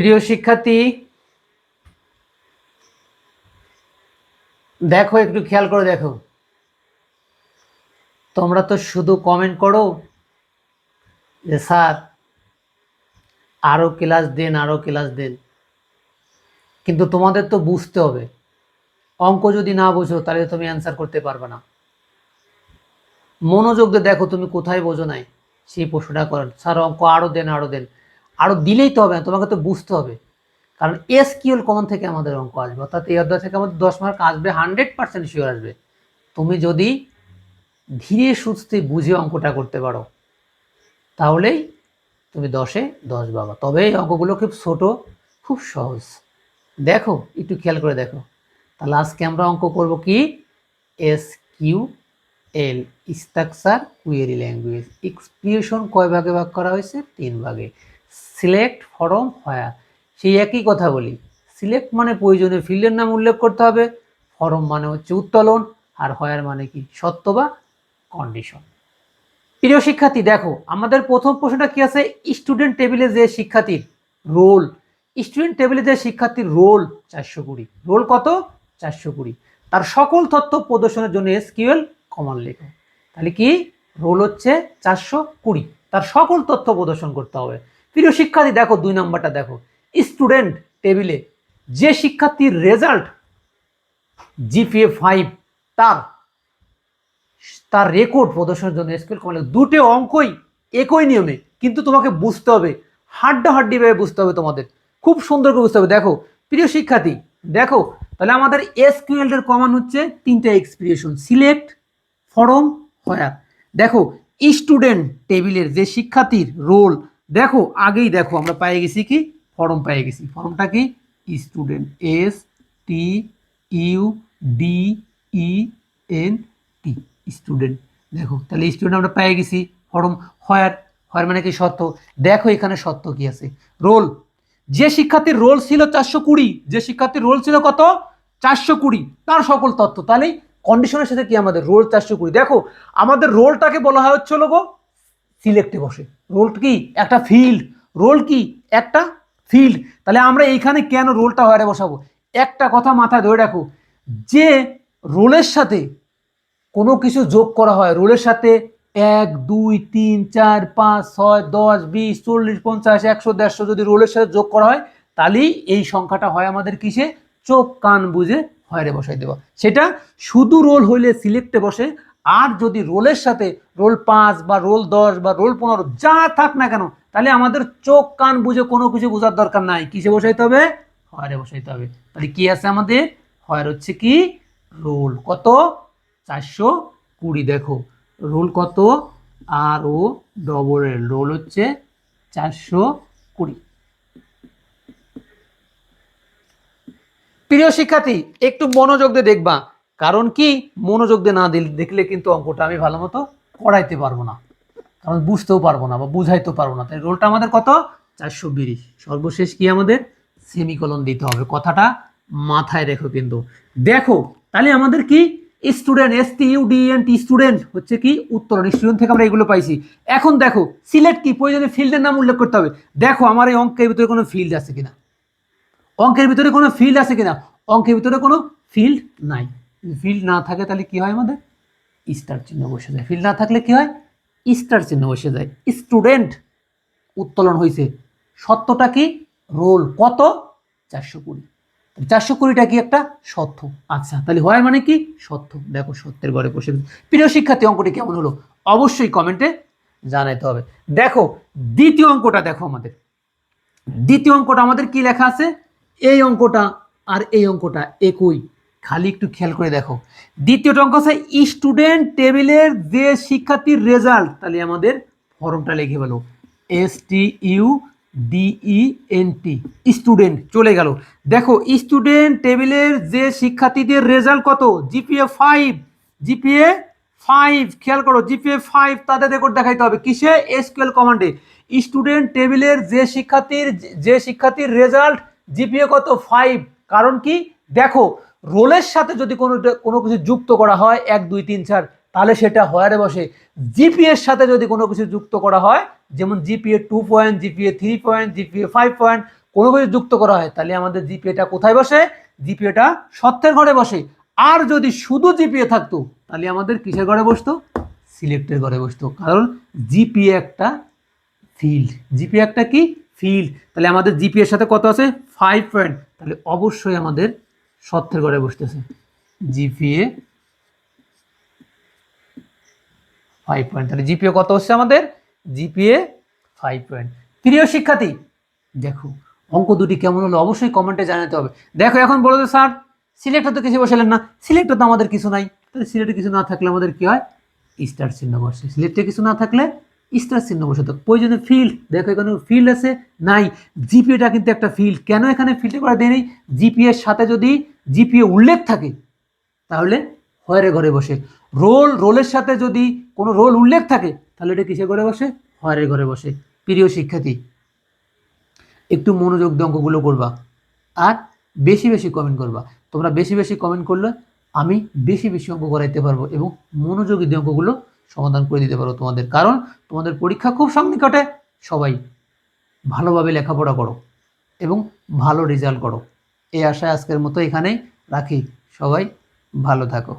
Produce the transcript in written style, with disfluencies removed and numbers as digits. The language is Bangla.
প্রিয় শিক্ষার্থী, দেখো একটু খেয়াল করে দেখো। তোমরা তো শুধু কমেন্ট করো যে স্যার আরো ক্লাস দেন, আরো ক্লাস দেন, কিন্তু তোমাদের তো বুঝতে হবে। অঙ্ক যদি না বোঝো তাহলে তুমি অ্যান্সার করতে পারবে না। মনোযোগ দিয়ে দেখো তুমি কোথায় বোঝো নাই, সেই প্রশ্নটা করেন। স্যার অঙ্ক আরো দেন, আরো দেন, আরো দিলেই তো হবে না, তোমাকে তো বুঝতে হবে। কারণ এসকিউএল কমন থেকে আমাদের অঙ্ক আসবে, অর্থাৎ এই অধ্যায় থেকে আমাদের 10 মার্ক আসবে, 100% শিওর আসবে। তুমি যদি ধীরে সুস্থে বুঝে অঙ্কটা করতে পারো তাহলেই তুমি 10-এ 10 পাবা। তবে এই অঙ্কগুলো খুব ছোট, খুব সহজ। দেখো একটু খেয়াল করে দেখো। তাহলে আজকে আমরা অঙ্ক করব কি? SQL, structure query language. Expression কয় ভাগে ভাগ করা হয়েছে? 3 ভাগে। সিলেক্ট, ফরম, হোয়ার। সেই একই কথা বলি। সিলেক্ট মানে প্রয়োজনীয় ফিল্ডের নাম উল্লেখ করতে হবে, ফরম মানে হচ্ছে উত্তোলন, আর হোয়ার মানে কি? সত্য বা কন্ডিশন। প্রিয় শিক্ষার্থী, দেখো আমাদের প্রথম প্রশ্নটা কি আছে? স্টুডেন্ট টেবিলে যে শিক্ষার্থীর রোল, স্টুডেন্ট টেবিলে যে শিক্ষার্থীর রোল 420, রোল কত? 420, তার সকল তথ্য প্রদর্শনের জন্য এসকিউএল কমান লেখো। তাহলে কি? রোল হচ্ছে 420, তার সকল তথ্য প্রদর্শন করতে হবে। প্রিয় শিক্ষার্থী দেখো 2 নম্বরটা দেখো। স্টুডেন্ট টেবিলে যে শিক্ষার্থীর রেজাল্ট জিপিএ 5, তার তার রেকর্ড প্রদর্শনের জন্য এসকিউএল কমান লেখো। দুটো অঙ্কই একই নিয়মে, কিন্তু তোমাকে বুঝতে হবে, হাড্ডাহাড্ডিভাবে বুঝতে হবে, তোমাদের খুব সুন্দর করে বুঝতে হবে। দেখো প্রিয় শিক্ষার্থী, দেখো তাহলে আমাদের এসকিউএল এর কমান হচ্ছে 3টা এক্সপ্রেশন: সিলেক্ট, ফরম, হোয়ার। দেখো স্টুডেন্ট টেবিলের যে শিক্ষার্থীর রোল, দেখো আগেই দেখো আমরা পেয়ে গেছি কি? ফরম পেয়ে গেছি। ফরমটা কি? Student, STUDENT, student. দেখো তাহলে স্টুডেন্ট আমরা পেয়ে গেছি। ফরম, হোয়ার, হোয়ার মানে কি? সত্য। দেখো এখানে সত্য কি আছে? রোল, যে শিক্ষার্থীর রোল ছিল 420, যে শিক্ষার্থীর রোল ছিল কত? 420, তার সকল তথ্য। তাহলে কন্ডিশনের সাথে কি আমাদের রোল 420। দেখো আমাদের রোলটাকে বলা হয় হচ্ছে লোগো সিলেক্টে বসে। রোল কি? একটা ফিল্ড। রোল কি? একটা ফিল্ড। তাহলে আমরা এইখানে কেন রোলটা হোয়ারে বসাবো? একটা কথা মাথায় ধরে রাখো, যে রোলের সাথে কোনো কিছু যোগ করা হয়, রোলের সাথে 1 2 3 4 5 6 10 20 40 50 100 150 যদি রোলের সাথে যোগ করা হয়, তাহলেই এই সংখ্যাটা হয় আমাদের কিসে? চোখ কান বুঝে হয়রে বসাই দেওয়া। সেটা শুধু রোল হইলে সিলেক্টে বসে, আর যদি রোলের সাথে রোল 5 বা রোল 10 বা রোল 15 যা থাক না কেন, তাহলে আমাদের চোখ কান বুঝে কোনো কিছু বোঝার দরকার নাই, কিসে বসাইতে হবে? হয়রে বসাইতে হবে। তাহলে কি আছে আমাদের? হয়র হচ্ছে কি? রোল কত? 420। দেখো রোল কত? ROL, রোল হচ্ছে 420। প্রিয় শিক্ষার্থী একটু মনোযোগ দিয়ে দেখবা, কারণ কি? মনোযোগ দিয়ে না দেখলে কিন্তু অঙ্কটা আমি ভালো মতো করাইতে পারবো না, কারণ বুঝতেও পারবো না বা বুঝাইতেও পারবো না। তাই রোলটা আমাদের কত? 420। সর্বশেষ কি আমাদের? সেমিকোলন দিতে হবে। কথাটা মাথায় রেখো কিন্তু। দেখো তাহলে আমাদের কি? স্টুডেন্ট, STUDENT, স্টুডেন্ট হচ্ছে কি? উত্তরণ। স্টুডেন্ট থেকে আমরা এগুলো পাইছি। এখন দেখো সিলেক্ট কি? প্রয়োজনে ফিল্ডের নাম উল্লেখ করতে হবে। দেখো আমার এই অঙ্কের ভিতরে কোনো ফিল্ড আছে কিনা, অঙ্কের ভিতরে কোনো ফিল্ড আছে কিনা? অঙ্কের ভিতরে কোনো ফিল্ড নাই। ফিল্ড না থাকে তাহলে কি হয়? আমাদের স্টার চিহ্ন বসে যায়। ফিল্ড না থাকলে কি হয়? স্টার চিহ্ন বসে যায়। স্টুডেন্ট উত্তোলন হয়েছে। সত্যটা কি? রোল কত? 420। 420টা কি? একটা সত্য। আচ্ছা তাহলে হয় মানে কি? সত্য। দেখো সত্যের ঘরে বসে। প্রিয় শিক্ষার্থী অঙ্কটি কেমন হলো অবশ্যই কমেন্টে জানাইতে হবে। দেখো দ্বিতীয় অঙ্কটা দেখো আমাদের। দ্বিতীয় অঙ্কটা আমাদের কি লেখা আছে? এই অঙ্কটা আর এই অঙ্কটা একই, খালি একটু খেয়াল করে দেখো। দ্বিতীয়টা অঙ্ক আছে স্টুডেন্ট টেবিলের যে শিক্ষার্থীর রেজাল্ট, তাহলে আমাদের ফর্মটা লিখে বলো STUDENT, স্টুডেন্ট চলে গেল। দেখো স্টুডেন্ট টেবিলের যে শিক্ষার্থীদের রেজাল্ট কত? জিপিএ 5, জিপিএ 5, খেয়াল করো জিপিএ 5, তাদের রেকর্ড দেখাইতে হবে কিসে? এসকিউএল কমান্ডে। স্টুডেন্ট টেবিলের যে শিক্ষার্থীর রেজাল্ট জিপিএ কত? 5। কারণ কি? দেখো রোলের সাথে যদি কোনো কিছু যুক্ত করা হয় 1 2 3 4, তাহলে সেটা হোয়ারে বসে। জিপিএর সাথে যদি কোনো কিছু যুক্ত করা হয়, যেমন GPA 2 point, GPA 3 point, GPA 5 point, কোনো কিছু যুক্ত করা হয় তাহলে আমাদের জিপিএটা কোথায় বসে? জিপিএটা সত্যের ঘরে বসে। আর যদি শুধু জিপিএ থাকতো তাহলে আমাদের কিসের ঘরে বসতো? সিলেক্টের ঘরে বসতো। কারণ জিপিএ একটা ফিল্ড। জিপিএ একটা কি? ফিল্ড। তাহলে আমাদের জিপিএর সাথে কত আছে? 5 পয়েন্ট। তাহলে অবশ্যই আমাদের সত্যের ঘরে বসতেছে। GPA 5 point. তাহলে জিপিএ কত হচ্ছে আমাদের? GPA 5 point. প্রিয় শিক্ষার্থী, দেখো অঙ্ক দুটি কেমন হলো অবশ্যই কমেন্টে জানাতে হবে। দেখো এখন বলো যে স্যার সিলেক্টর তো কিছু বসালেন না, সিলেক্টর তো আমাদের কিছু নাই। তাহলে সিলেক্টে কিছু না থাকলে আমাদের কি হয়? স্টার চিহ্ন বসে। সিলেক্টে কিছু না থাকলে স্টার চিহ্ন বসে। তো প্রয়োজনে ফিল্ড, দেখো এখানে ফিল্ড আছে নাই। জিপিএটা কিন্তু একটা ফিল্ড। কেন এখানে ফিল্ড করে দেয়নি? জিপিএর সাথে যদি জিপিএ উল্লেখ থাকে তাহলে হয়ের ঘরে বসে। রোলের সাথে যদি কোনো রোল উল্লেখ থাকে তাহলে এটা কিসের ঘরে বসে? হয়ের ঘরে বসে। প্রিয় শিক্ষার্থী, একটু মনোযোগ দিয়ে অঙ্কগুলো করবা আর বেশি বেশি কমেন্ট করবা। তোমরা বেশি বেশি কমেন্ট করলে আমি বেশি বেশি অঙ্ক করাইতে পারবো এবং মনোযোগী দিয়ে অঙ্কগুলো সমাধান করে দিতে পারবো তোমাদের। কারণ তোমাদের পরীক্ষা খুব সন্নিকটে। সবাই ভালোভাবে লেখাপড়া করো এবং ভালো রেজাল্ট করো। এই আশায় আজকের মতো এখানেই রাখি। সবাই ভালো থাকো।